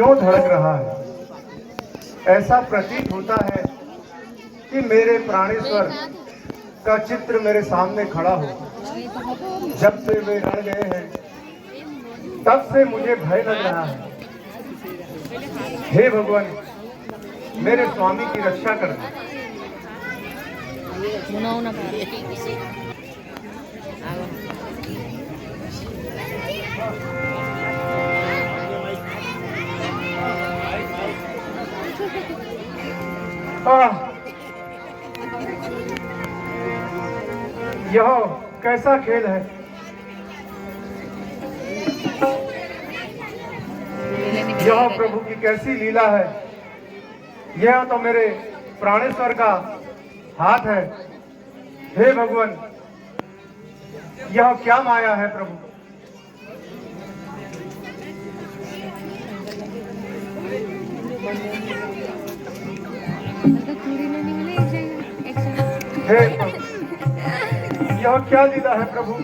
क्यों धड़क रहा है? ऐसा प्रतीत होता है कि मेरे प्राणेश्वर का चित्र मेरे सामने खड़ा हो। जब से वे लड़ गए हैं तब से मुझे भय लग रहा है। हे भगवान, मेरे स्वामी की रक्षा करना। यह कैसा खेल है? यह प्रभु की कैसी लीला है? यह तो मेरे प्राणेश्वर का हाथ है। हे भगवान, यह क्या माया है प्रभु? हे प्रभु, यह क्या लीला है प्रभु?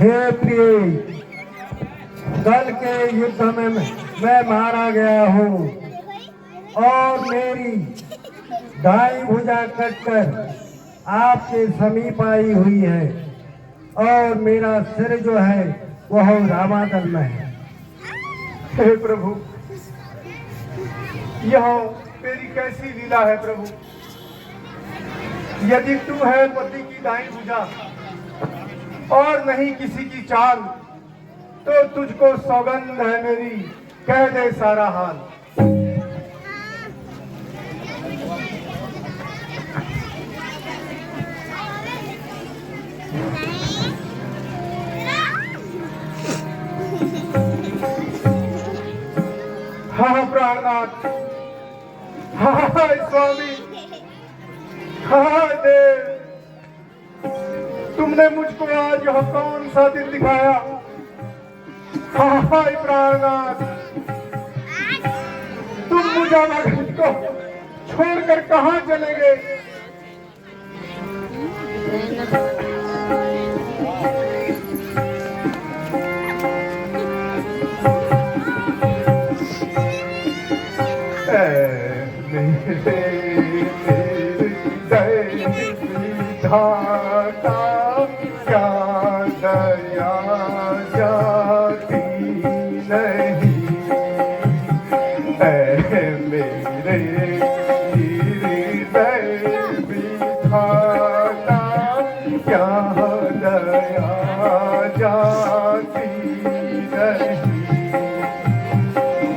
हे प्रिय, कल के युद्ध में मैं मारा गया हूँ और मेरी दाई भुजा कटकर आपके समीप आई हुई है और मेरा सिर जो है वह रामादल में है। हे प्रभु, यह तेरी कैसी लीला है प्रभु? यदि तू है पति की दाई भुजा और नहीं किसी की चाल, तो तुझको सौगंध है मेरी, कह दे सारा हाल। हाँ प्राणनाथ, हाँ स्वामी, हाँ देव, तुमने मुझको आज यह कौन सा दिन दिखाया? हाय प्राणनाथ, तुम मुझे को छोड़कर कहाँ चले गए? क्या दया जाती नहीं मेरे हृदय विधाता, क्या दया जाती नहीं।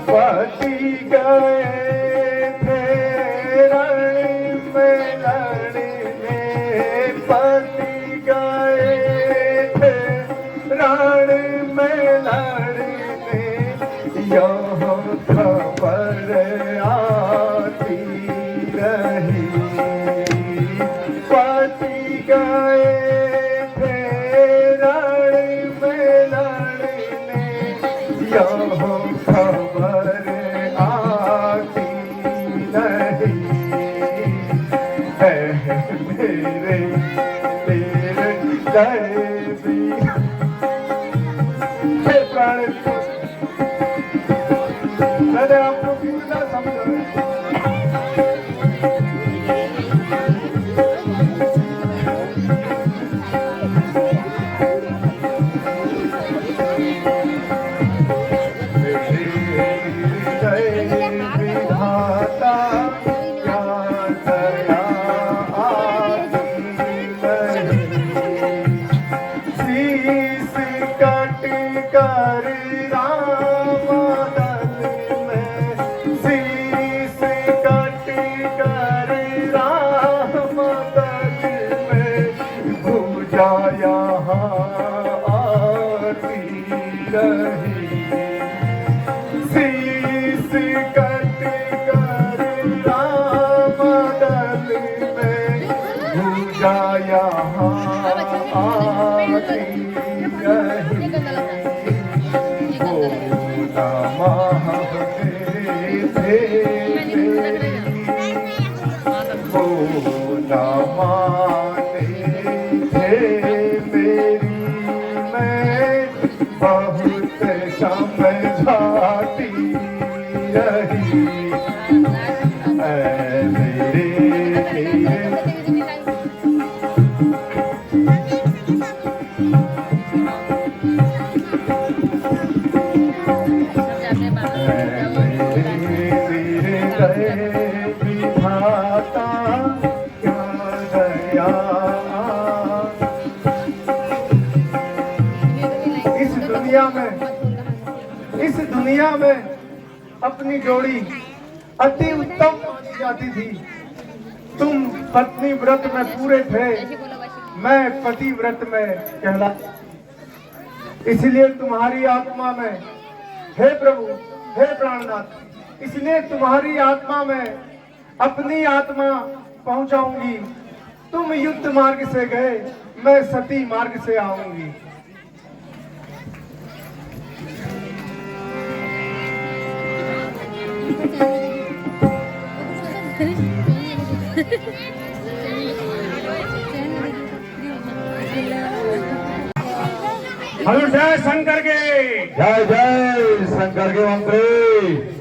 पति गए थे रण में लड़ने, पति गए थे रण में लड़ने, यह खबर आती रही। पति गए थे रण में लड़ने, यह खबर आती नहीं। है मेरे तेरे दैवी प्राण, मैंने आपको कितना समझा। विधाता क्या दया आती नहीं। गए विधाता क्या गया। इस दुनिया में अपनी जोड़ी अति उत्तम मानी जाती थी। तुम पत्नी व्रत में पूरे थे, मैं पति व्रत में कहला। इसलिए तुम्हारी आत्मा में, हे प्रभु, हे प्राणनाथ, इसलिए तुम्हारी आत्मा में अपनी आत्मा पहुंचाऊंगी। तुम युद्ध मार्ग से गए, मैं सती मार्ग से आऊंगी। हेलो, जय शंकर के, जय जय शंकर के मंत्री।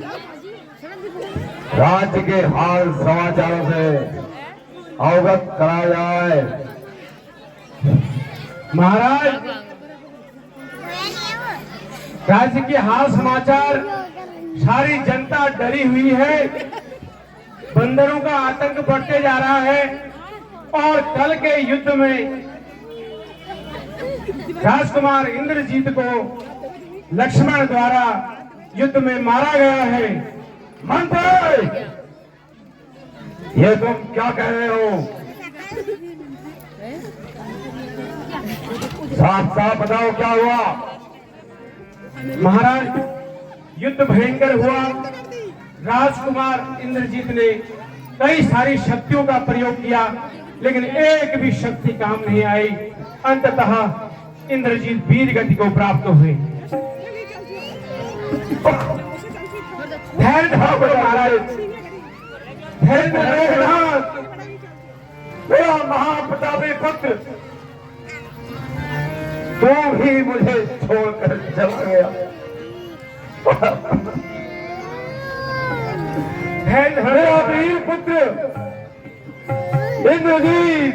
राज्य के हाल समाचारों से अवगत कराया जाए। महाराज, राज्य के हाल समाचार, सारी जनता डरी हुई है। बंदरों का आतंक बढ़ते जा रहा है और कल के युद्ध में राजकुमार इंद्रजीत को लक्ष्मण द्वारा युद्ध में मारा गया है। मंत्री, ये तुम क्या कह रहे हो? साफ साफ बताओ क्या हुआ। महाराज, युद्ध भयंकर हुआ। राजकुमार इंद्रजीत ने कई सारी शक्तियों का प्रयोग किया, लेकिन एक भी शक्ति काम नहीं आई। अंततः इंद्रजीत वीर गति को प्राप्त हुए। धैर्य धरो महाराज, धैर्य धरो। मेरा महाप्रतापी पुत्र तू ही मुझे छोड़कर चला गया। मेरा वीर पुत्र इंद्रजीत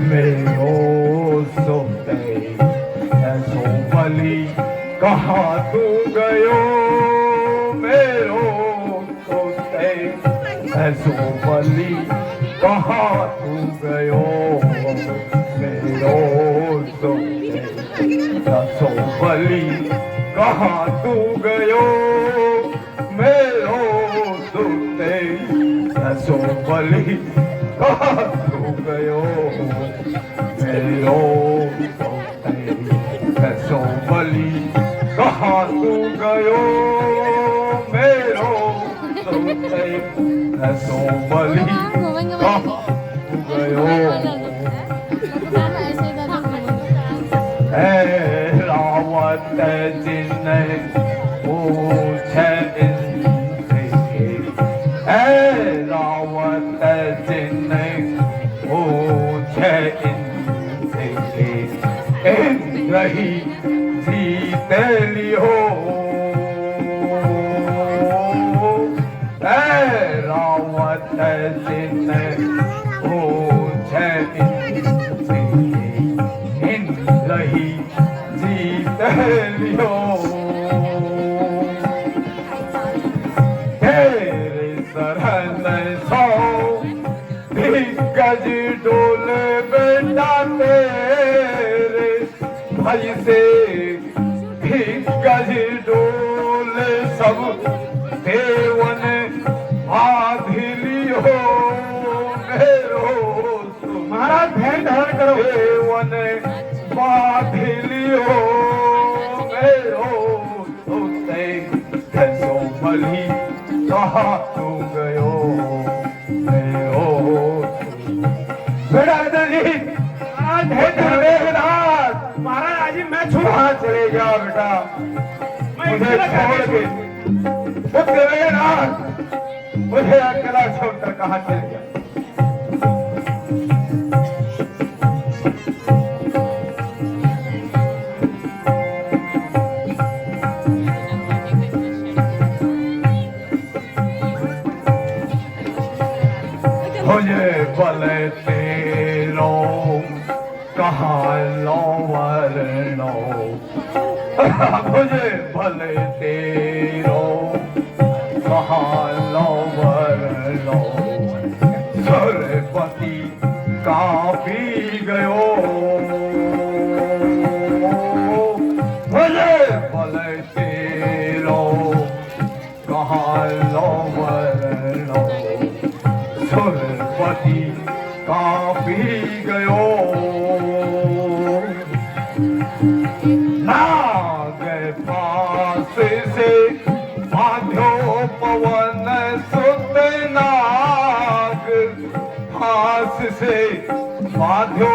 मेरो सोते ऐसो बलि कहाँ तू गयो। मेरो सोते ऐसो बलि कहाँ तू गयो। मेरो सोते ऐसो बलि कहाँ तू गयो। मेरो सोते ऐसो बलि कहाँ तू गयो। मेरो ऐसो बलि कहाँ तू गयो। मेरो ऐसो बलि कहाँ तू गयो। रावत जिन्ने पूछे इनसे, रावत जिन्ने पूछे इनसे, रही जीत लियो। रावत जिन्ने पूछे इनसे, रही जीत लियो। तेरे शरण सौ दिग्गज डोले बेटा तेरे भाई से। दिग्गज डोले सब देवन आधिली हो। मेरो महाराज, धैर्य धारण करो। देवन बाधिली हो। मेरो सोते ऐसो बलि कहाँ तू गयो। मेरो बेटा इंद्रजीत, महाराज, आज ही मैं छू। कहाँ चले गया बेटा मुझे छोड़ के। पुत्र वेदनाथ, मुझे अकेला छोड़कर कहाँ चले गया। मुझे भले तेरो कहाँ लो वरनो मुझे भले तेरो कहाँ लो वरनो सरपति काफी गयो मुझे भले तेरो कहाँ लो वरनो सरपति काफी गयो नाग फांस से बांध्यो पवन सुत नाग फांस से बांध्यो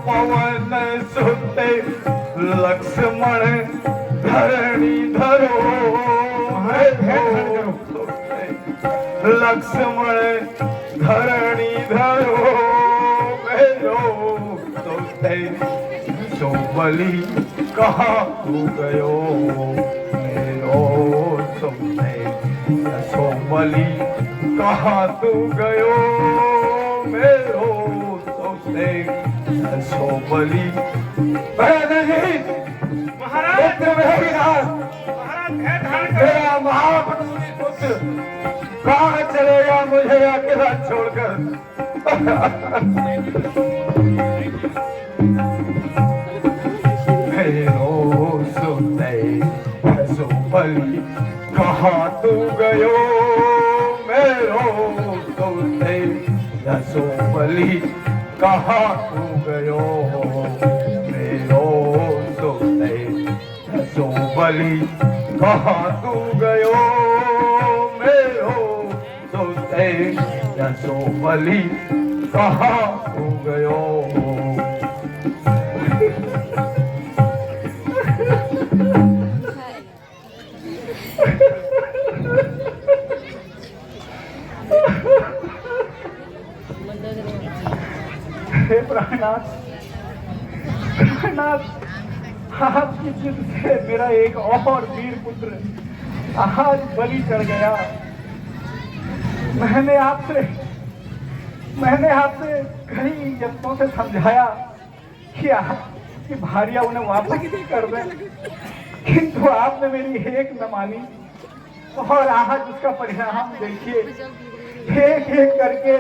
पवन सुत लक्ष्मण धरणी धरो लक्ष्मण धरणी धरो मेरो सो बलि कहाँ तू गयो मेरो सो बलि कहाँ तू गयो मेरो सो बलि नहीं महाराज मेरा महापटूरी पुत्र कहाँ चलेगा मुझे अकेला छोड़कर मेरो सो बलि कहाँ तू गयो मेरो सो बलि कहाँ तू गयो मेरो सो बलि कहाँ तू गयो मेरो सो बलि कहाँ तू गयो हे प्राणनाथ, आपकी जिद से मेरा एक और वीर पुत्र आज बलि चढ़ गया। मैंने आपसे कई यत्नों से समझाया कि भारिया उन्हें वापस नहीं कर दें, किंतु आपने मेरी एक न मानी और आज उसका परिणाम देखिए। एक एक करके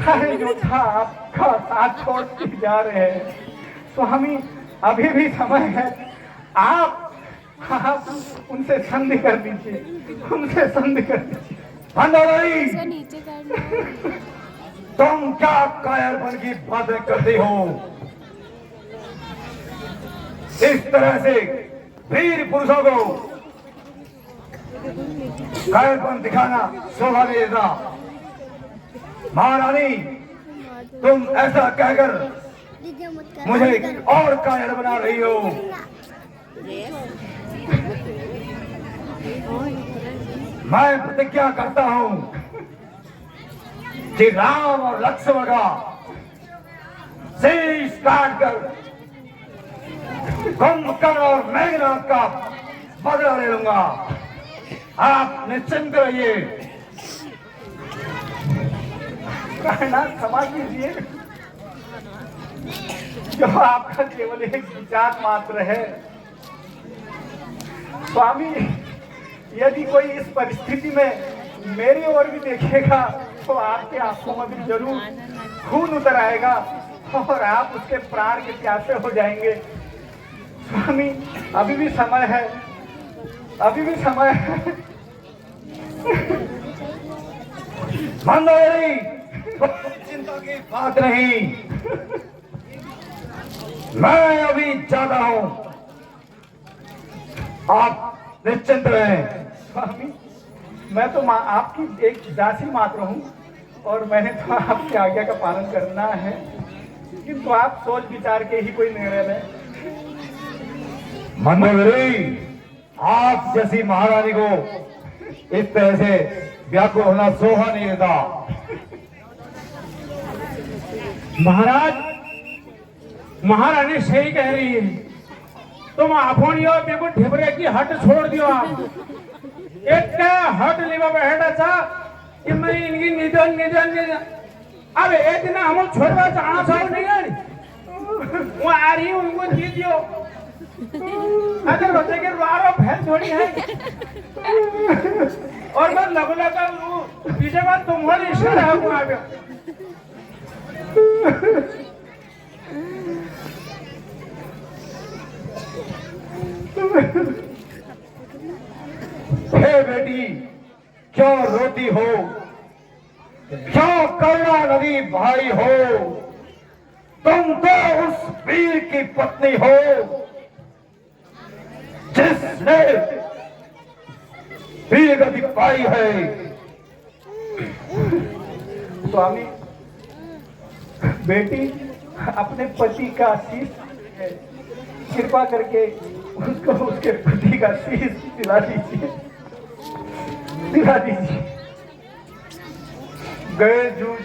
सारे योद्धा आपका साथ छोड़ते जा रहे हैं। स्वामी, अभी भी समय है, आप उनसे संधि कर दीजिए, उनसे संधि कर दीजिए। मंदोदरी, तुम क्या कायरपन की बातें करती हो? इस तरह से वीर पुरुषों को कायरपन दिखाना शोभा नहीं देता। महारानी, तुम ऐसा कहकर मुझे और कायर बना रही हो। मैं प्रतिज्ञा करता हूं कि राम और लक्ष्मण का शीश काटकर कुंभकर्ण और मेघनाथ का बदला ले लूंगा। आप निश्चिंत रहिए। क्षमा कीजिए, जो आपका केवल एक विचार मात्र है। स्वामी, यदि कोई इस परिस्थिति में मेरी ओर भी देखेगा तो आपके आंखों में भी जरूर खून उतर आएगा और आप उसके प्राण के प्यासे हो जाएंगे। स्वामी, अभी भी समय है, अभी भी समय है। मंदोदरी, चिंता की बात नहीं, मैं अभी जाता हूं, आप निश्चिंत रहें। स्वामी, मैं तो आपकी एक दासी मात्र हूँ और मैंने तो आपकी आज्ञा का पालन करना है, किंतु आप सोच विचार के ही कोई निर्णय लें। मंदोदरी, आप जैसी महारानी को इस तरह से व्याकुल होना शोभा नहीं देता। महारानी सही कह रही है। तुम आफोनी और मेरे को ढेबरे की हट छोड़ दियो। आप एक हट लेवा बैठा था कि मैं इनकी निधन अब एक दिन हम छोड़वा जाना चाहो नहीं है वो आ रही हूँ उनको दे दियो अगर बच्चे के रुआरो भैंस थोड़ी है और मैं लगो लगा पीछे बात तुम्हारी इशारा है वो आ गया हे बेटी क्यों रोती हो, क्यों करुणा नदी भाई हो, तुम तो उस वीर की पत्नी हो जिसने वीर गति पाई है। स्वामी बेटी अपने पति का शीश कृपा करके उसको उसके पति का शीश दिला दीजिए, दिला दीजिए। गए जूझ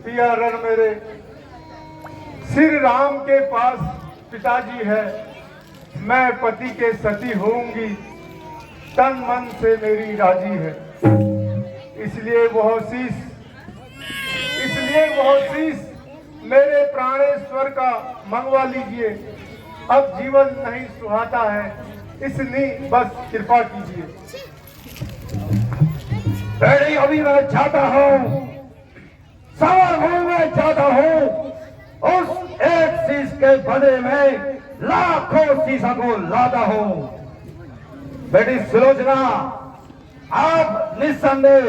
पिया रण मेरे, श्री राम के पास पिताजी है, मैं पति के सती होऊंगी, तन मन से मेरी राजी है। इसलिए वह शीश मेरे प्राणेश्वर का मंगवा लीजिए। अब जीवन नहीं सुहाता है, इसलिए बस कृपा कीजिए। बेटी अभी मैं चाहता हूँ, सावधान मैं चाहता हूँ, उस एक शीश के बदले में लाखों शीशों को लाता हूँ। बेटी सुलोचना आप निस्संदेह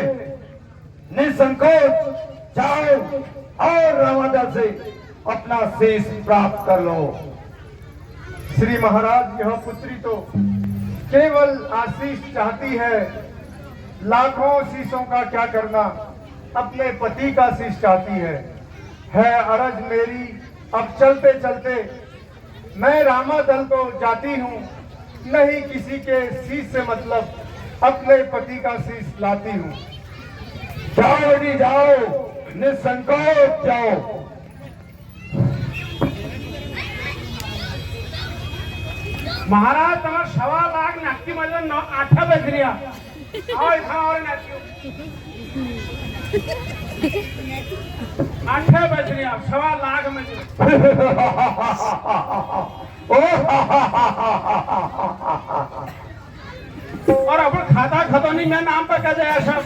निसंकोच जाओ और रामादल से अपना शीश प्राप्त कर लो। श्री महाराज यह पुत्री तो केवल आशीष चाहती है, लाखों शीशों का क्या करना, अपने पति का शीश चाहती है अरज मेरी। अब चलते चलते मैं रामादल तो जाती हूँ, नहीं किसी के शीश से मतलब, अपने पति का शीश लाती हूँ। जाओ बेटी जाओ, निसंकोच जाओ। महाराज तुम्हारा 1.25 लाख नक्की मतलब 8 बज रहा आओ इतना और नक्की 8 बज रहा 1.25 लाख में और अपन खाता खतौनी में नाम पर कर जाए सब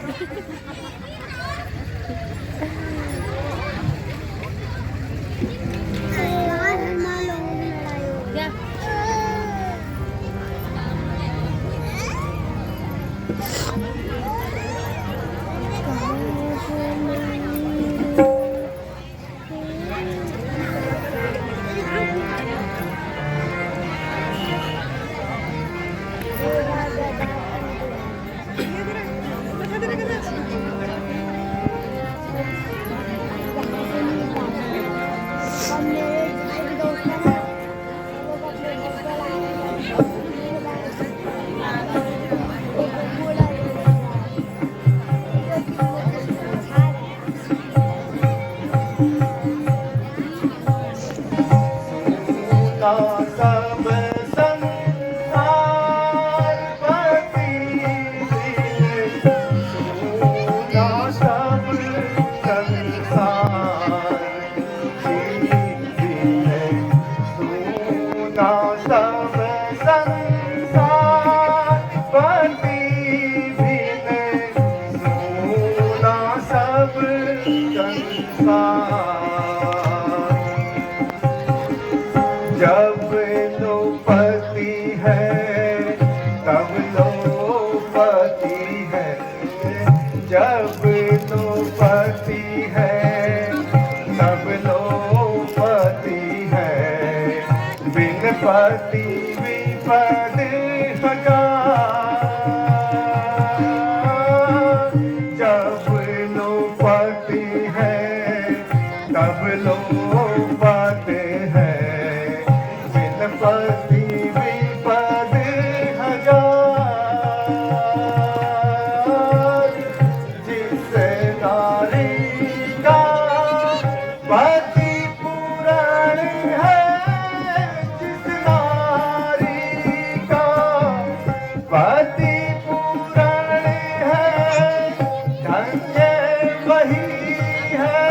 जब लो पति है तब लो पति है, जब लो पति है तब लो पति है, बिन पति विपद हजार। जब लो पति है तब लो पति है, पति विपद हजार। जिससे नारी का पति पुराण है, जिस नारी का पति पुराण है, धन्य वही है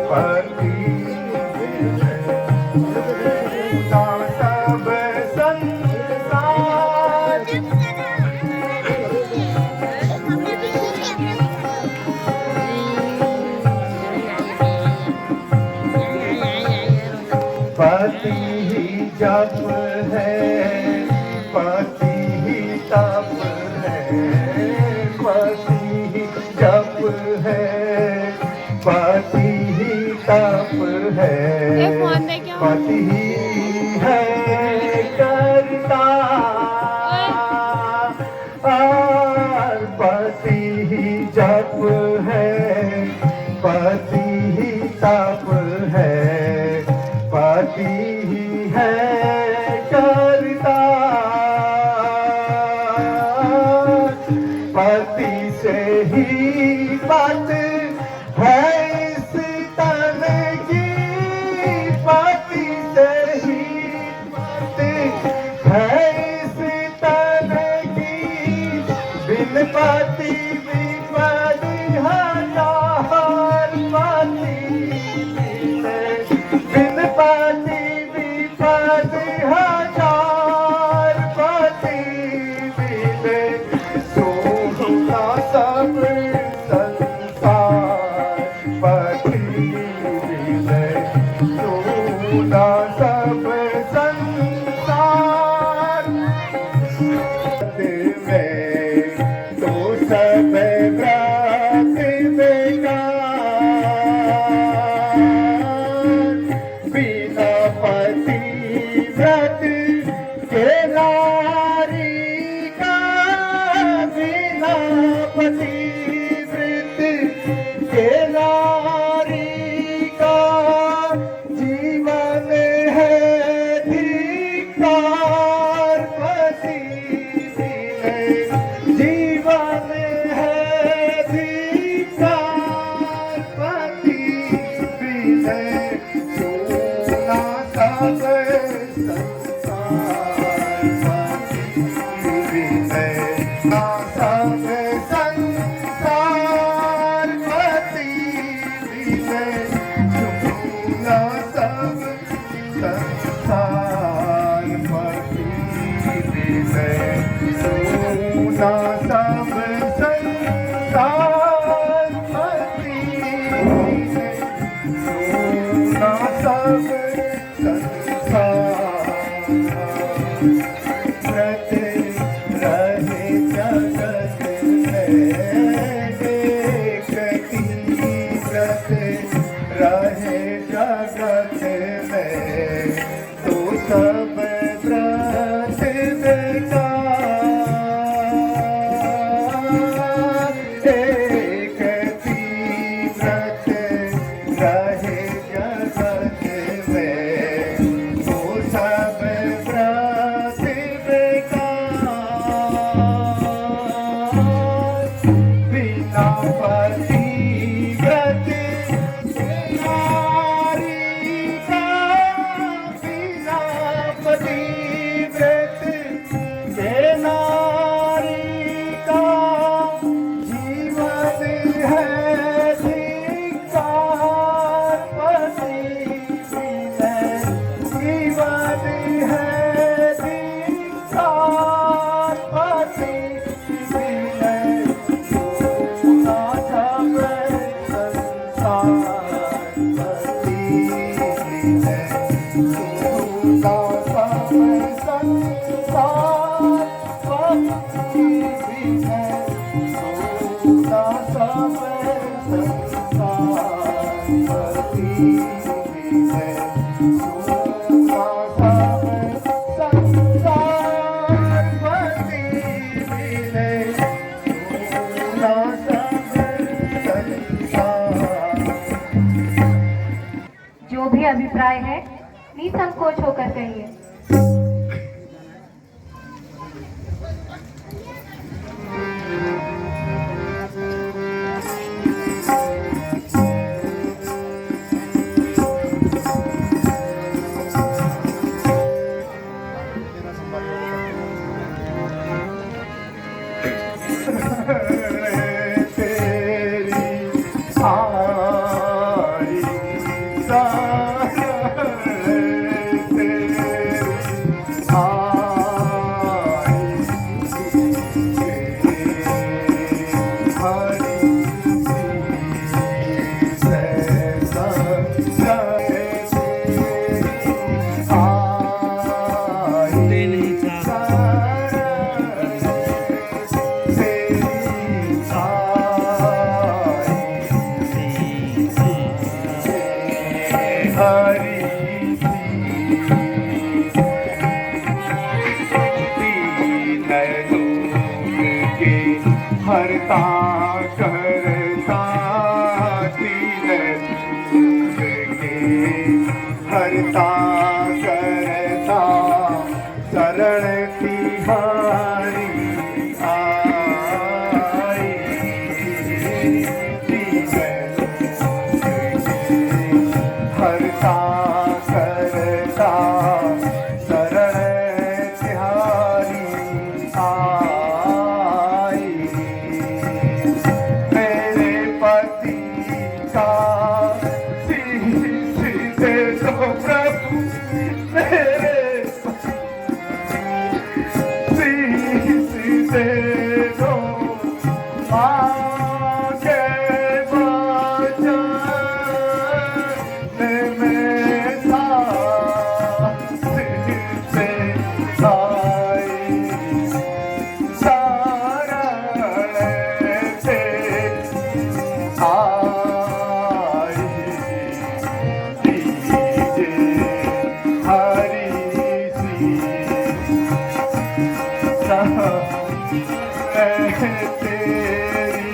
पति ना सब संसार पति ही जप है, पति ही तप है, पति ही जप है, पति ही तप है, पति ही है करता, और पति ही जप है, पति ही तप है, पति ही है करता, पति से ही बात है इस तन की, पति से ही बात है इस तन की, बिन पति विपद हजार, पति बिन पति विपद हजार, पति बिन सोना सब संसार, पति बिन सोना सब संसार, में तो सब व्रत बेकार, बिना पति व्रत के नारी का, बिना पति व्रत के नारी का जीवन है धिक्कार, पति बिन जीवन है धिक्कार, पति बिन सोना सब संसार, पति बिन ना सब संसार, पति बिन सोना सब संसार, पति बिन सोना सब संसार, पति बिन सोना सब संसार, व्रत रहे जगत में देखती, व्रत रहे जगत में तो सब व्रत बेकार, देखती व्रत रहे जगत में तो सब व्रत बेकार, बिना पति व्रत नारी का, बिना पति व्रत के नारी का जीवन है धिक्कार, पति बिन जीवन है धिक्कार, पति बिन सोना सब संसार, पति बिन सोना सब संसार, पति बिन सोना सब संसार, पति बिन सोना सब संसार, पति बिन सोना सब संसार। जो भी अभिप्राय है निसंकोच होकर कहिए। तेरी हरी हरता करता तीन के हरता करता शरण तिहारी आई हरता करता शरण तिहारी आई मेरे पति का शीश दे दो प्रभु मेरे शीश दे दो आगे बचाने में साथ से आई शरण से आई दीजिए हरी सी तेरी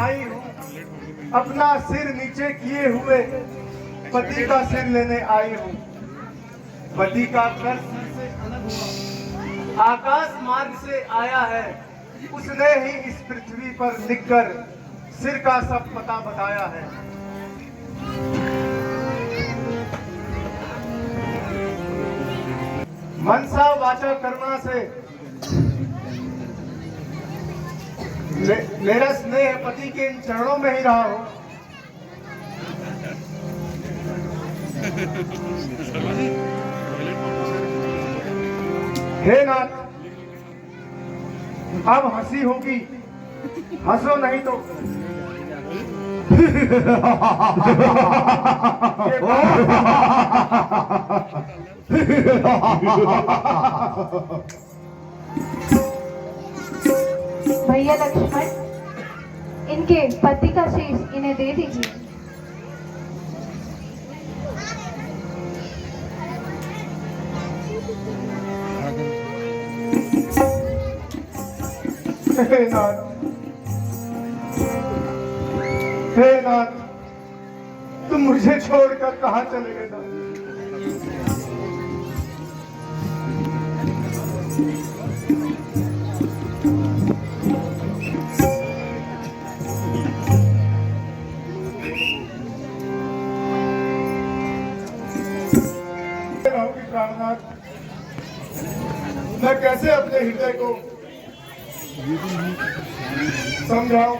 आई अपना सिर नीचे किए हुए पति का सिर लेने आई हूँ। पति का कर्ज आकाश मार्ग से आया है, उसने ही इस पृथ्वी पर लिखकर सिर का सब पता बताया है। मनसा वाचा कर्मणा से मेरा स्नेह पति के इन चरणों में ही रहा हो। हे नाथ, अब हंसी होगी, हंसो नहीं तो। भैया लक्ष्मण, इनके पति का शीश इन्हें दे दीजिए। हे नाथ, हे नाथ, तुम मुझे छोड़कर कहाँ चले गए नाथ? रहोगी प्राणनाथ, मैं कैसे अपने हृदय को समझाओ।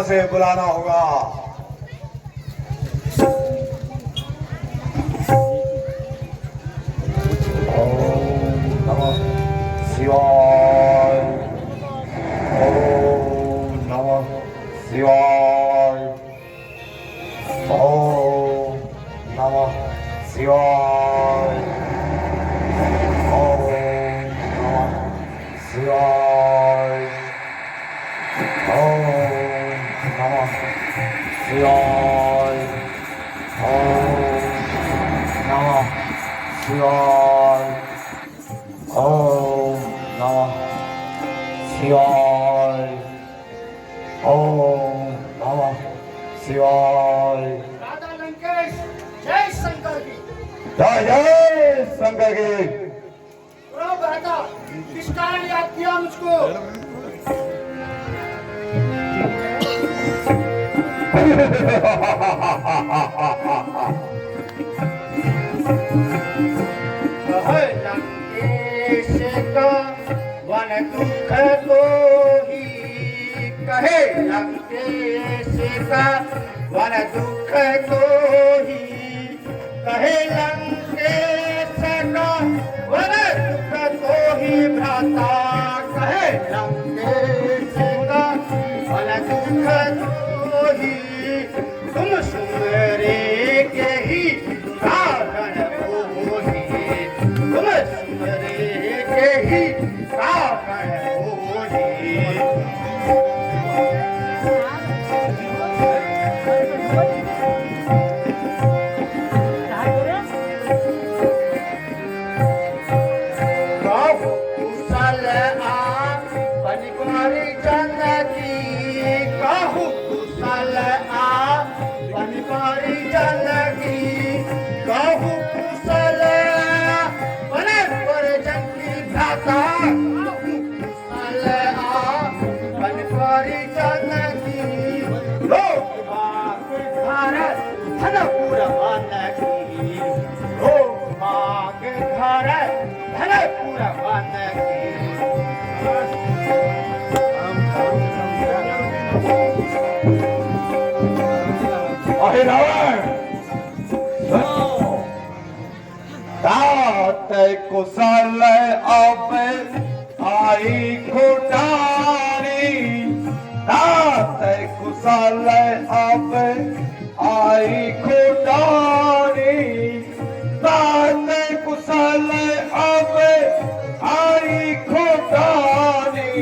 से बुलाना होगा। ओम नमः शिवाय, ओम नमः शिवाय, ओम नमः शिवाय, ओम नमः शिवाय, ओम नमः शिवाय, ओम नमः शिवाय, ओम नमः शिवाय, ओम नमः शिवाय। राधा लंकेश, जय शंकर की। जय जय शंकर की। ब्रो बेटा, किस कारण याद किया मुझको? कहे लंकेश का वन दुख को ही, कहे लंकेश का वन दुख को ही, कहे लंकेश का वन दुख को ही भ्राता, कहे लंकेश का वन दुख को ही, तुम सुमरे के ही कारण हो ही, तुम सुमरे के ही कारण हो ही। कुशल आपन कुमारी जनकी, कहु कुशल आपन कुमारी जनकी, कहु कुशल आपन पर जनकी भ्राता, कुशल आपन कुमारी जनकी, लोक बाग घर धन पुरवन की, लोक बाग घर धन पुरवन की। अहे रावण, तात कुशल अब आई खुटारी, तात कुशल अब आई खुटारी, तात कुशल अब आई खुटारी,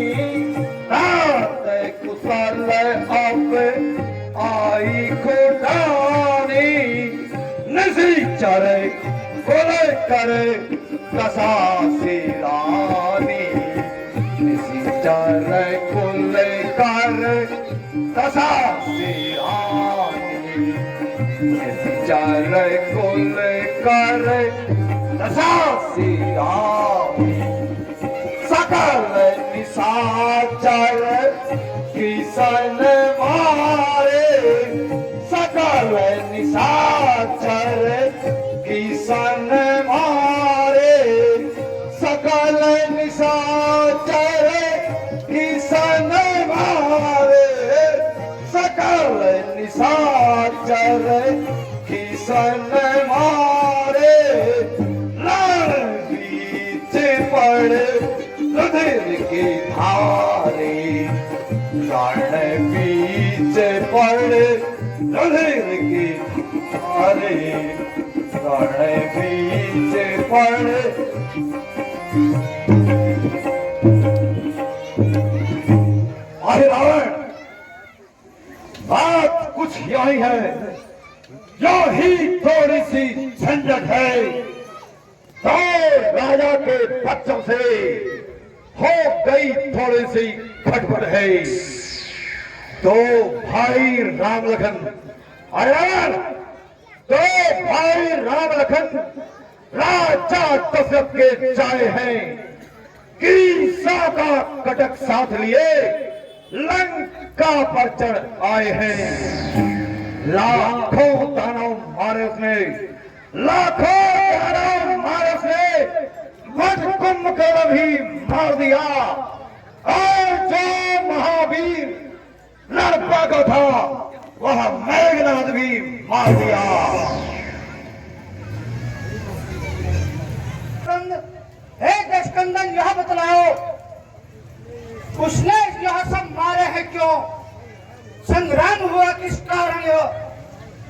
तात कुशल अब आई खुटारी, नसी चरे बोले करे कसा सिरानी, नसी चरे बोले करे कसा सिरानी, नसी चरे बोले करे कसा सिरानी, सकल निशाचर किसन मारे, सकल निशाचर किसन मारे, सकल निशाचर किसन मारे, सकल निशाचर किसन मारे, रण बीच पड़े रुधिर की धारे, रण बीच पड़े रुधिर की धारे, रण बीच पड़े। अरे रावण, बात कुछ यही है, जो ही थोड़ी सी झंझट है, तो राजा के बच्चों से हो गई थोड़ी सी खटपट है, तो भाई राम लखन, अरे तो भाई राम लखन राजा दशरथ के चाहे हैं कि 100 का कटक साथ लिए लंका पर चढ़ आए हैं, लाखों दानव मारे उसने, लाखों दानव मारे उसने, वध कुंभकर्ण भी मार दिया, और जो महावीर लड़का था वह मेघनाद भी मार दिया। हे दशकंदन, यह बतलाओ उसने यह सब मारे हैं क्यों? संग्राम हुआ किस कारण?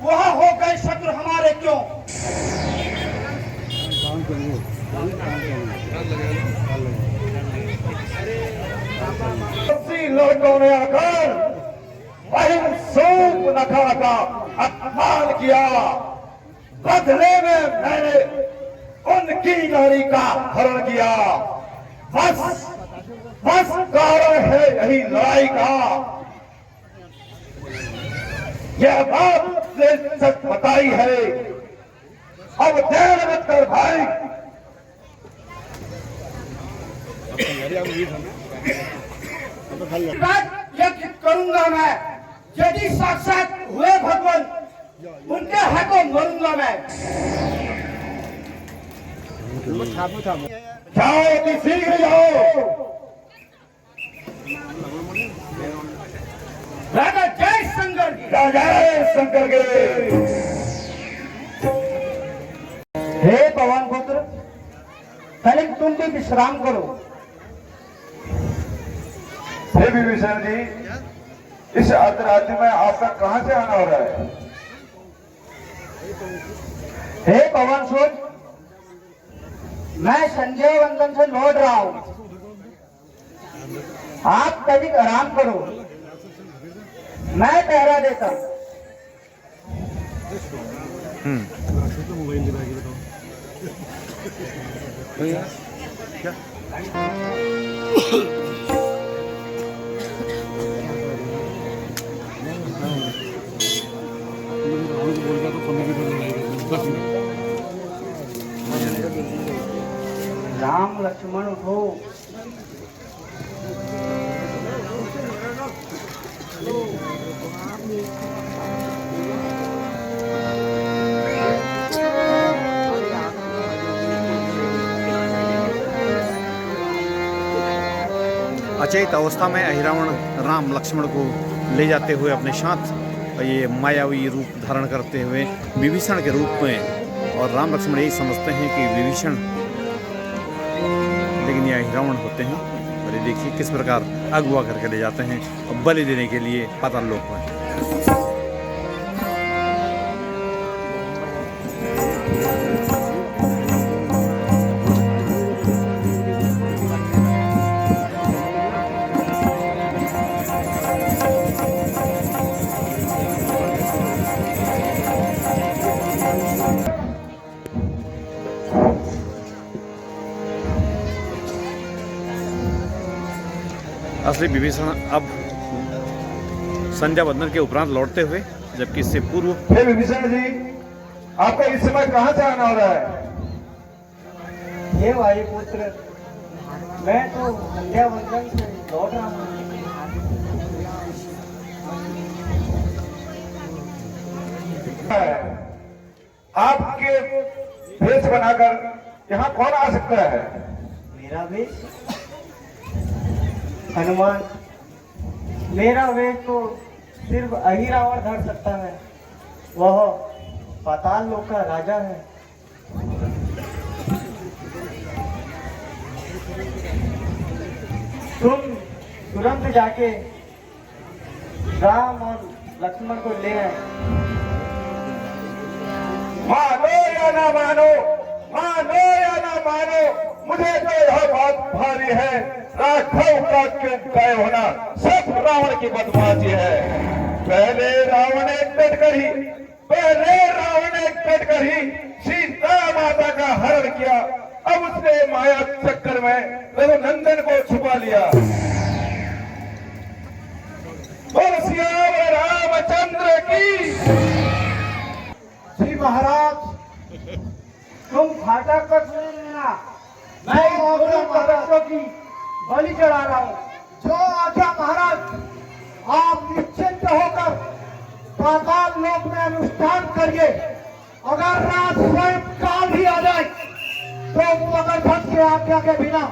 वह हो गए शत्रु हमारे क्यों? लड़कों ने आकर बहन सूप नखा का अपमान किया, बदले में मैंने उनकी नारी का हरण किया, बस कारण है यही लड़ाई का। यह बात से सच बताई है, अब देर मत कर भाई। यज्ञ करूंगा मैं, यदि साक्षात हुए भगवान उनके हाथों मरूंगा मैं। जाओ कि शीघ्र जाओ। राजा जय शंकर की। जय शंकर के। हे पवन पुत्र, पहले तुम भी विश्राम करो। हे विभीषण जी, इस अर्धरात्रि में आपका कहां से आना हो रहा है? हे पवन सुत, मैं संजय वंदन से लौट रहा हूं। आप तनिक आराम करो, मैं पहरा देता हूं। राम लक्ष्मण उठो। अचेत अवस्था में अहिरावण राम लक्ष्मण को ले जाते हुए अपने साथ ये मायावी रूप धारण करते हुए विभीषण के रूप में, और राम लक्ष्मण यही समझते हैं कि विभीषण, लेकिन ये अहिरावण होते हैं। और ये देखिए किस प्रकार अगवा करके ले जाते हैं और बलि देने के लिए पाताल लोक में। असली विभीषण अब संध्या वंदन के उपरांत लौटते हुए, जबकि इससे पूर्व। हे विभीषण जी, आपका इस समय कहां से आना हो रहा है? हे वायुपुत्र, मैं तो संध्या वंदन से लौट रहा हूं। आपके भेष बनाकर यहाँ कौन आ सकता है? मेरा वेश हनुमान, मेरा वेश तो सिर्फ अहिरावण धर सकता है। वह पाताल लोक का राजा है। तुम तुरंत जाके राम और लक्ष्मण को ले आए। मानो या ना मानो, मानो या ना मानो, मुझे तो यह बात भारी है, राघव का क्यों गाय होना सब रावण की बदमाशी है। पहले रावण ने कट कर ही सीता माता का हरण किया, अब उसने माया चक्कर में रघुनंदन को छुपा लिया। बोल सियावर रामचंद्र की। श्री महाराज, तुम फाटक पर सुन लेना, मैं महाराजों की बलि चढ़ा रहा हूँ। जो आज्ञा महाराज, आप निश्चिंत होकर पाताल लोक में अनुष्ठान करिए। अगर रात स्वयं काल भी आ जाए तो मगरध्वज की आज्ञा के बिना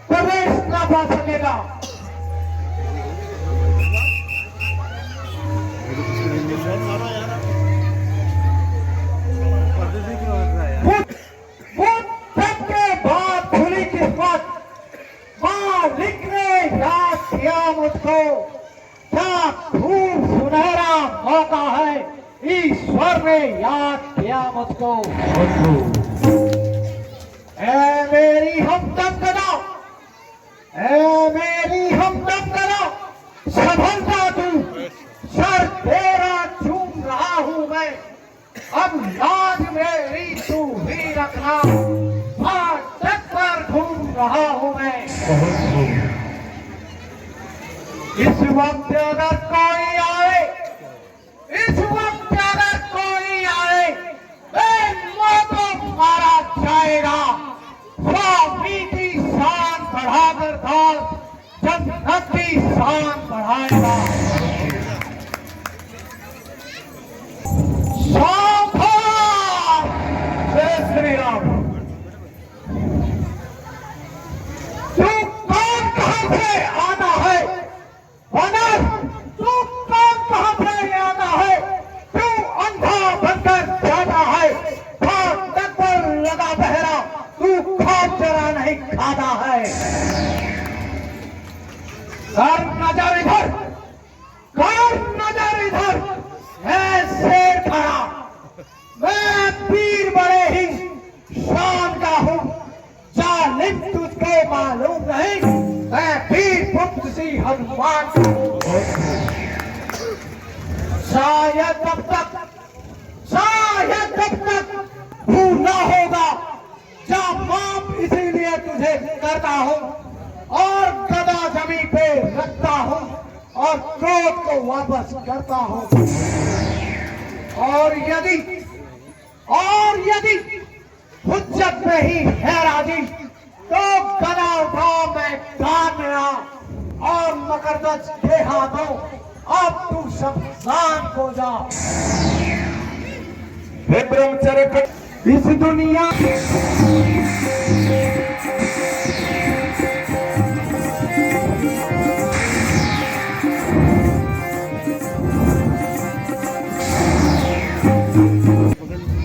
प्रवेश न पा सकेगा। मुझको क्या खूब सुनहरा मौका है, ईश्वर ने याद किया मुझको। ऐ मेरी हमदम करो, ऐ मेरी हमदम करो, सफलता तू सर तेरा चूम रहा हूँ मैं। अब लाज मेरी तू ही रखना, फाटक पर घूम रहा हूँ मैं। इस वक्त अगर कोई आए, इस वक्त अगर कोई आए, तो मारा जाएगा। स्वामी की शान बढ़ाकर दास जन्नत की शान बढ़ाएगा। जय श्री राम। श्री हनुमान शायद जब तक भूलना होगा जब माप इसीलिए तुझे करता हूँ और गदा जमीन पे रखता हूँ और क्रोध को वापस करता हूँ। और यदि हुज्जत नहीं है राजी तो गदा उठा मैं कान में आ और मकरदज के हाथों अब तू शमशान को जा। हे ब्रह्मचर्य इस दुनिया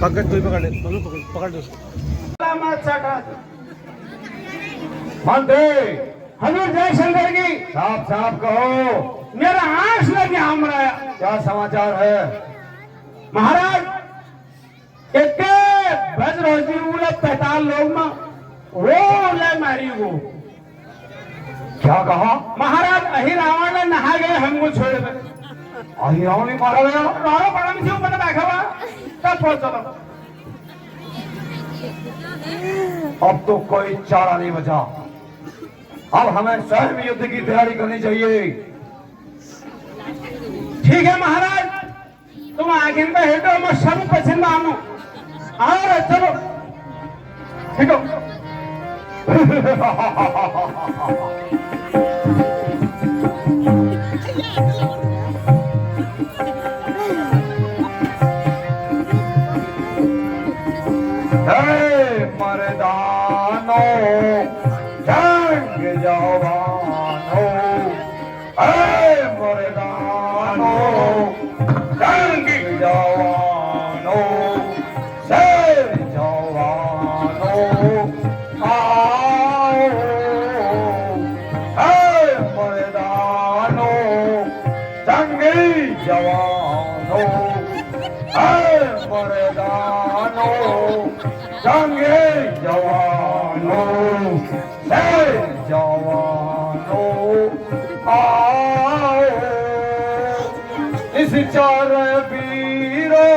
पकड़ तू ही पकड़ ले पकड़ ले मंत्री हजूर जय शंकर की साहब साहब कहो, मेरा आंख लगे हम रहा। क्या समाचार है? महाराज एक बज रोजी उले 45 लोग में वो ले मारी वो। क्या कहा? महाराज अही रावण ने नहा गए हमको छोड़ दे। अही रावण ही मारा गया? रावण पड़ा में क्यों पता बैठा हुआ तब पहुंच चलो। अब तो कोई चारा नहीं बचा, अब हमें स्वयं युद्ध की तैयारी करनी चाहिए। ठीक है महाराज, तुम आगे में हेटो मैं सब पसंद आऊं और चलो हेटो। मर्दानो जंग जवानो, मर्दानो जंग जवानो, शेर जवानो आओ। मर्दानो जंगी जवानो, मर्दानो जंगे जवानो, शेर जवानो आओ। इस चार वीरो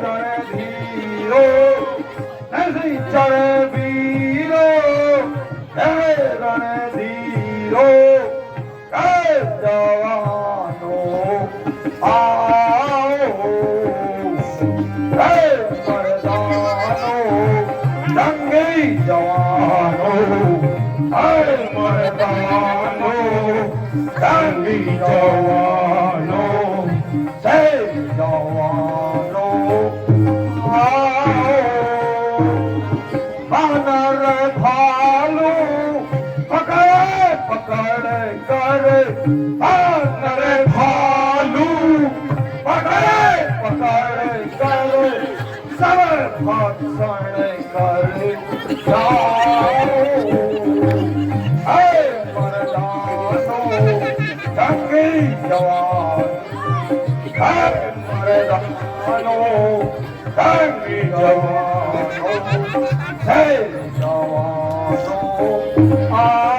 रणधीरो, इस चार वीरो रणधीरो जवानो आओ। जंगी जवानो, मर्दानो जंगी जवानो, शेर जवानो आओ। बानर भालू पकड़े पकड़ कर, बानर भालू पकड़े पकड़ कर, सब भक्षण कर जाओ। मर्दानो जंगी जवान, मर्दानो जंगी जवानो, शेर जवानो आओ।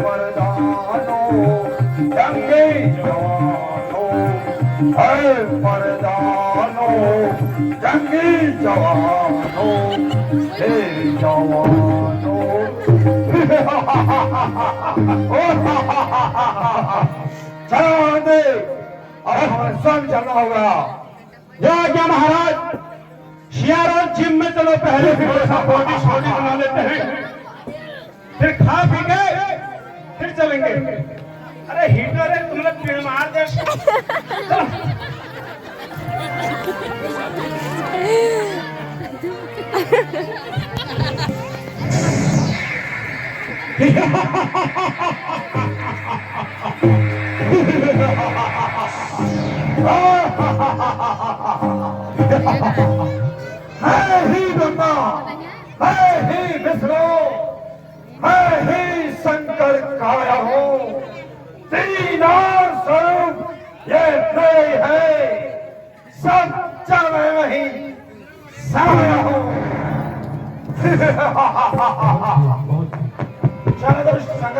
मर्दानो जंगी जवानो, मर्दानो जंगी जवानो, शेर जवानो। चांद अब हमें स्वयं चलना होगा। क्या महाराज, शियारा जिम में चलो पहले, फिर ऐसा बॉडी शॉडी बना लेते हैं, फिर खा पी के फिर चलेंगे। अरे हीटर है, तुम लोग पेड़ मार दे। मैं ही ब्रह्मा, मैं ही विष्णु, मैं ही शंकर काया हूँ। तीनों स्वरूप ये मेरे है, सब मैं वही समाया हूँ।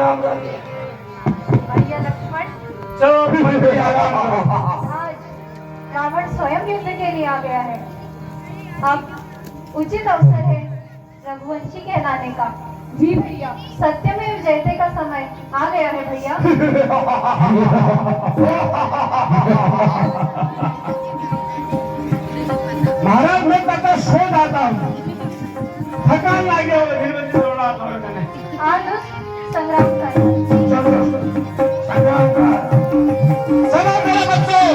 राम राज्य। भैया लक्ष्मण, चलो मंत्री आराम करो। आज रावण स्वयं युद्ध के लिए आ गया है। अब उचित अवसर है रघुवंशी कहलाने का। जी भैया, सत्यमेव जयते का समय आ गया है भैया। महाराज मैं कहता सो जाता हूँ, थकान लागे हो धीरे धीरे दौड़ा दौड़ करने। आज उस संग्राम का चलो संग्राम का चलो मेरे बच्चों,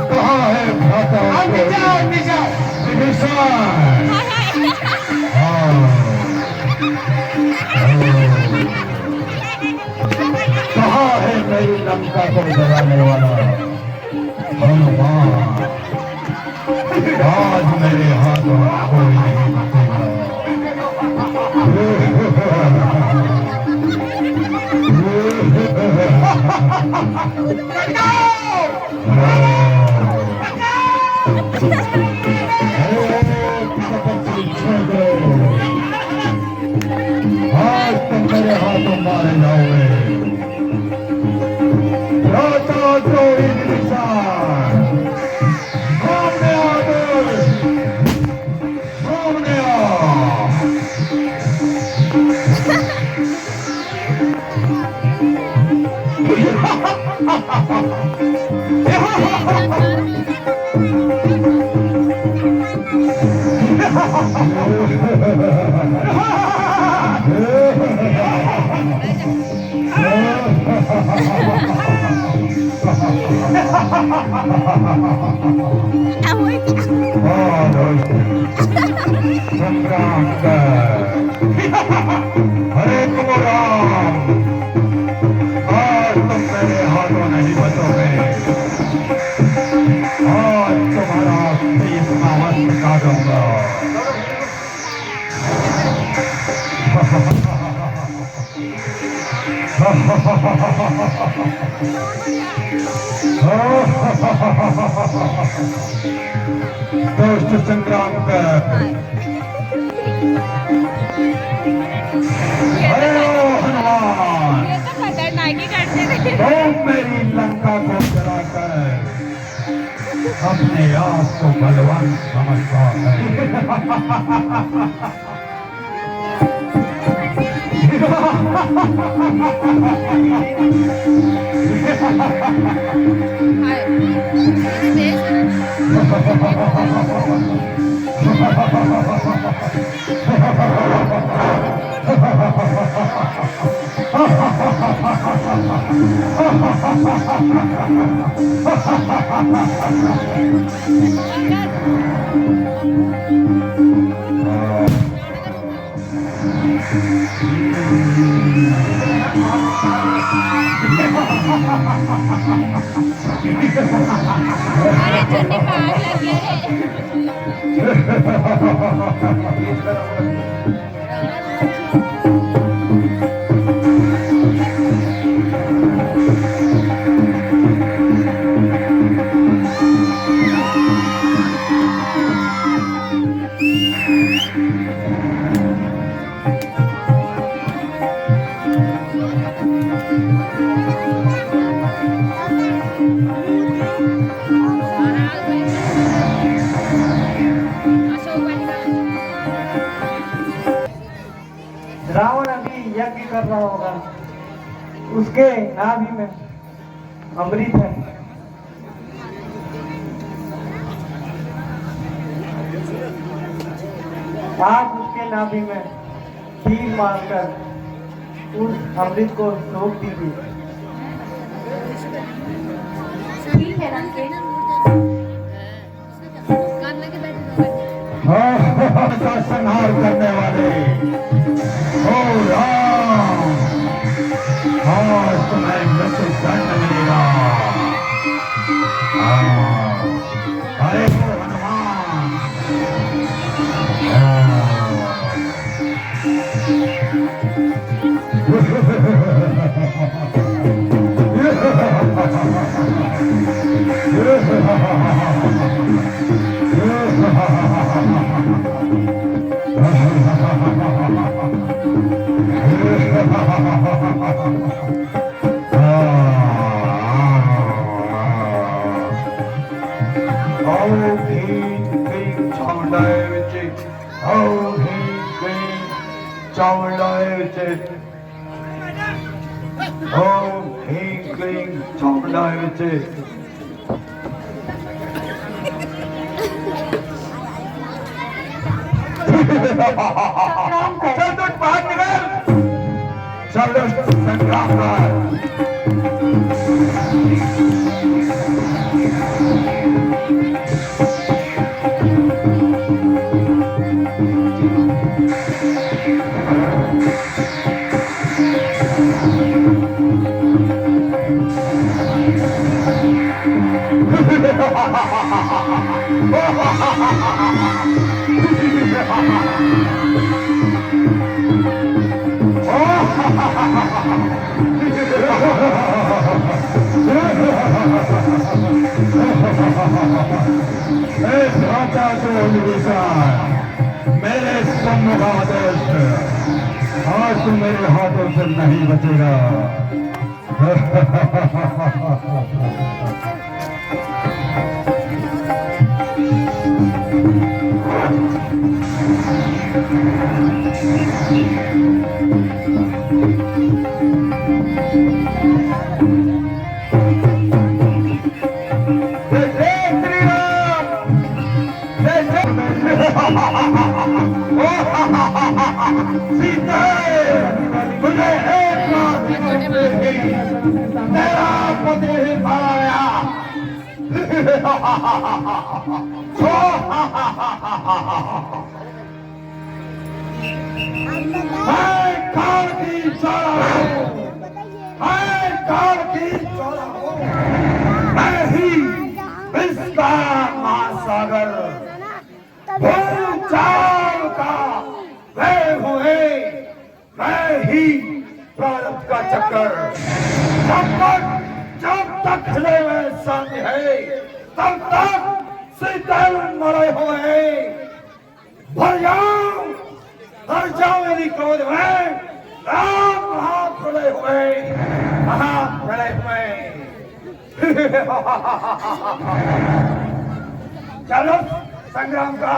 कहाँ है भ्राता? आप नीचे आओ, नीचे आओ। कहाँ है मेरी लंका को जलाने वाला हनुमान? आज मेरे हाथों कोई नहीं आज तुम मेरे हाथों मारे जाओगे। राजा द्रोही निशान, सामने आ गए, सामने आ। संग्राम हरे तुम राम, आज तुम मेरे हाथों नहीं बचोगे। आज तुम्हारा तीस वस्त्र काटूंगा। दोस्त संग्राम कर हरे ओ हनुमान, ये तो खतरनाक ही करते थे। तुम मेरी लंका को जलाकर अपने आप को बलवान समझता अरे चुन्नी पार लग गए। रावण अभी यज्ञ कर रहा होगा, उसके नाभि में अमृत है। आप उसके नाभि में तीर मारकर उस अमृत को रोक दीजिए। ठीक है रंकेश। का संहार करने वाले ओ राम, आज तुम्हें मृत्यु दंड मिलेगा। अरे ओ हनुमान, चामुंडाय चेत ओम ह्रीं क्लीं चामुंडाय चेत चल तो बाहर निकल चलो संग्राम कर मेरे सम्मुख आदेश आज तुम मेरे हाथों से नहीं बचेगा महासागर भूचाल का वह हुए मैं ही प्रारब्ध का चक्कर जब तक हृदय में शांति है तब तक शीतल मरे हुए भर जाओ मेरी क्रोध में राम हाथ खड़े हुए हाथ खड़े हुए चलो संग्राम का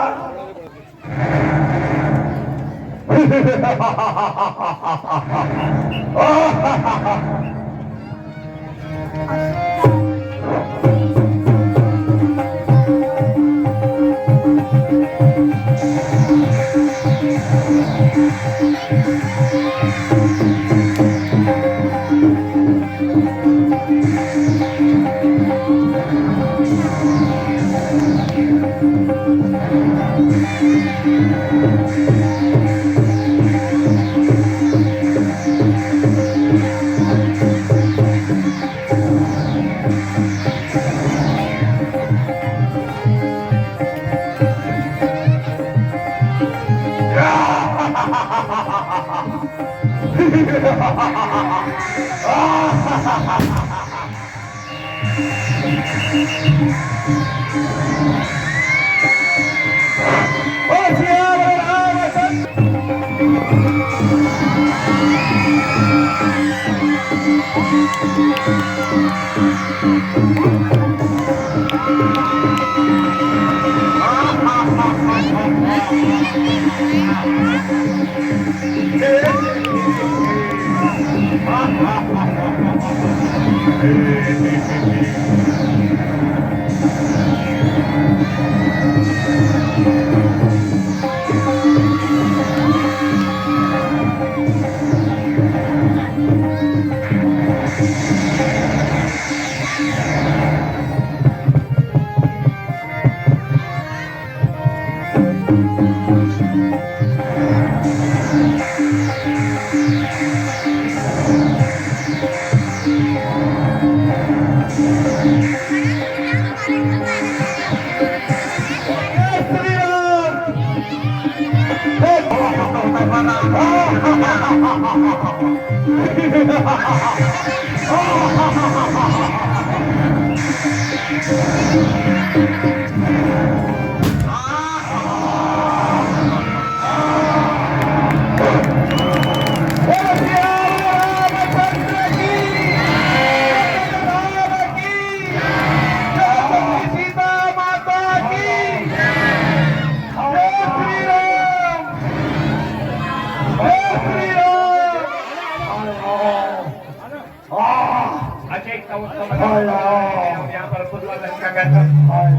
पुत्र लंका कहता हाय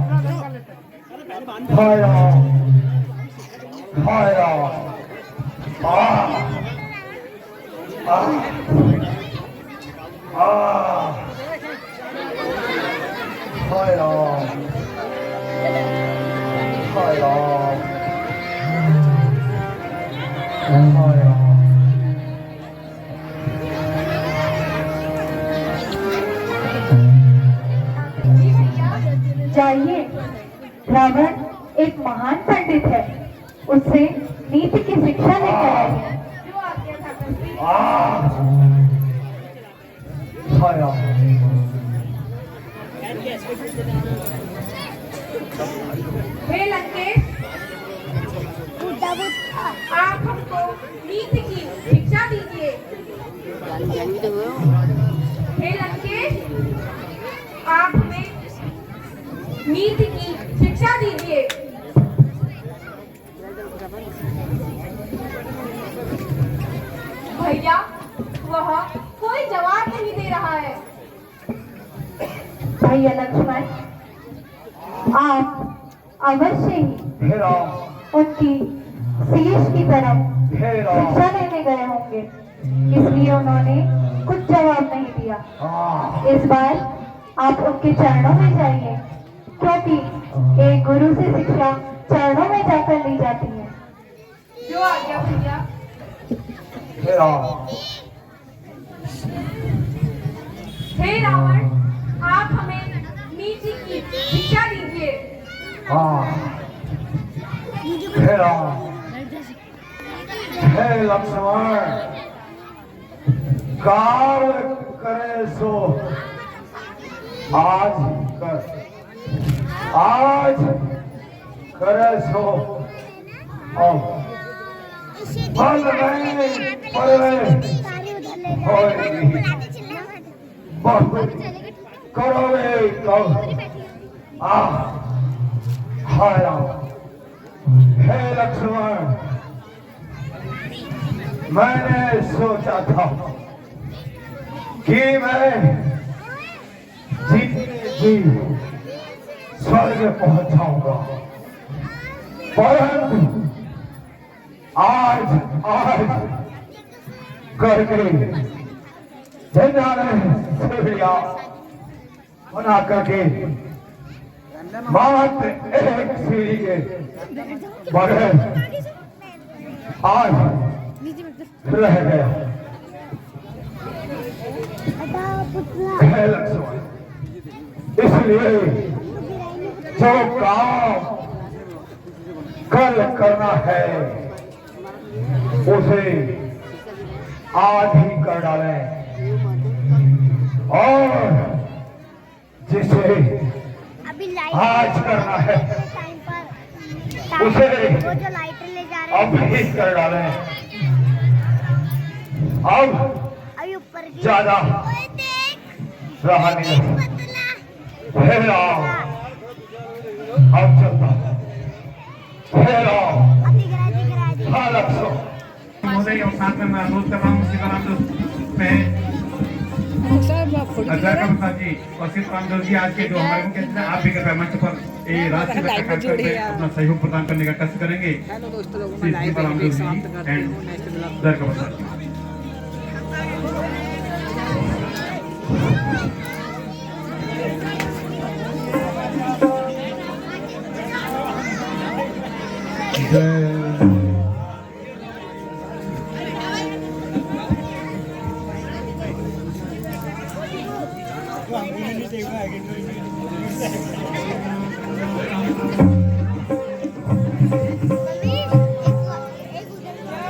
हाय हाय आ आ आ हाय जाइए, रावण एक महान पंडित है, उससे नीति की शिक्षा लेकर आइए। जो आज्ञा ठाकुर हे लंकेश, आप हमको नीति की शिक्षा दीजिए। हे लंकेश, आप हमें नीति की शिक्षा दीजिए। भैया, वह कोई जवाब नहीं दे रहा है। भैया लक्ष्मण, आप अवश्य ही उनकी शीश की तरफ शिक्षा लेने गए होंगे, इसलिए उन्होंने कुछ जवाब नहीं दिया। इस बार आप उनके चरणों में जाइए, क्योंकि एक गुरु से शिक्षा चरणों में जाकर ली जाती है। जो आज्ञा भैया। हे रावण, आप हमें नीति की शिक्षा दीजिए। हे लक्ष्मण, कार्य करे सो आज करे सो अब फल नहीं पड़े होएगी, बहुत करोगे कब हाय हे लक्ष्मण, मैंने सोचा था कि मैं जीते जी स्वर्ग पहुंचाऊंगा, परंतु आज करके झंडा ने सूर्या बना करके मात्र एक सीढ़ी के बगैर आज रह गया। लक्ष्मण, इसलिए जो काम कल करना है उसे आज ही कर डालें, और जिसे आज करना है उसे अब ही कर डालें। अब ज्यादा रहा नहीं। हे राम, अब चलता हे राम। हाँ लक्ष्मण महोदय, और साथ में मैं अनुरोध कर रहा हूँ सीताराम में अजय प्रसाद जी और सीताराम जी, आज के जो हमारे मुख्य अतिथि हैं, आप भी कृपया मंच पर ये राष्ट्रीय बच्चा कार्यक्रम में अपना सहयोग प्रदान करने का कष्ट करेंगे। सीताराम जी एंड अजय प्रसाद जी।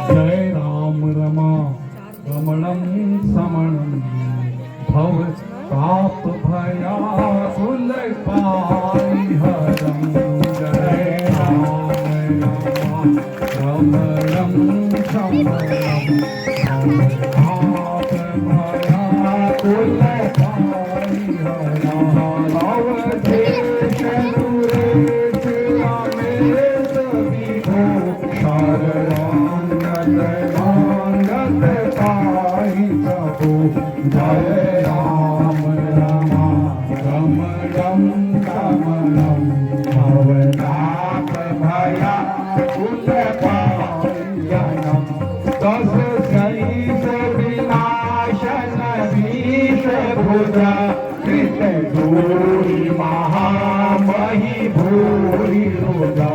जय राम रमा रमणं समणं भव ताप भयाकुल पाहि हरं। जय राम रमणं समणं भव ताप भयाकुल पाहि हरं। अवधेश दुरेश अमेश विभो शरणागत पाहि प्रभु। जय राम रमा रमण भयं कमलं भवताप भया उत्पायनं दश सैष विनाशन विष भुजा कृत दूरी महामहि भूरि रुजा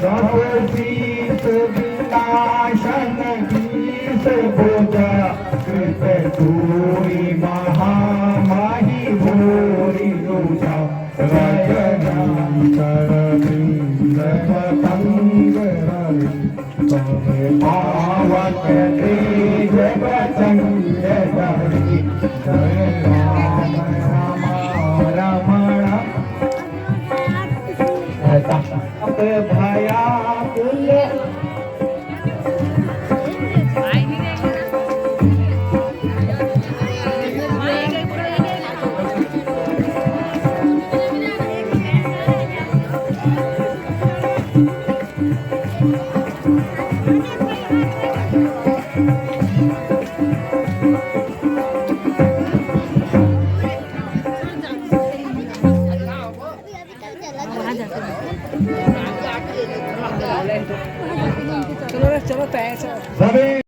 दश शीष विनाशन विष भुजा कृत दूरी महामहि भूरि रुजा रजनीकर पतंग रवि तवे पावक तेज बचंग धरि जय राम राम रमण ताप भया कुल चलो चलो तय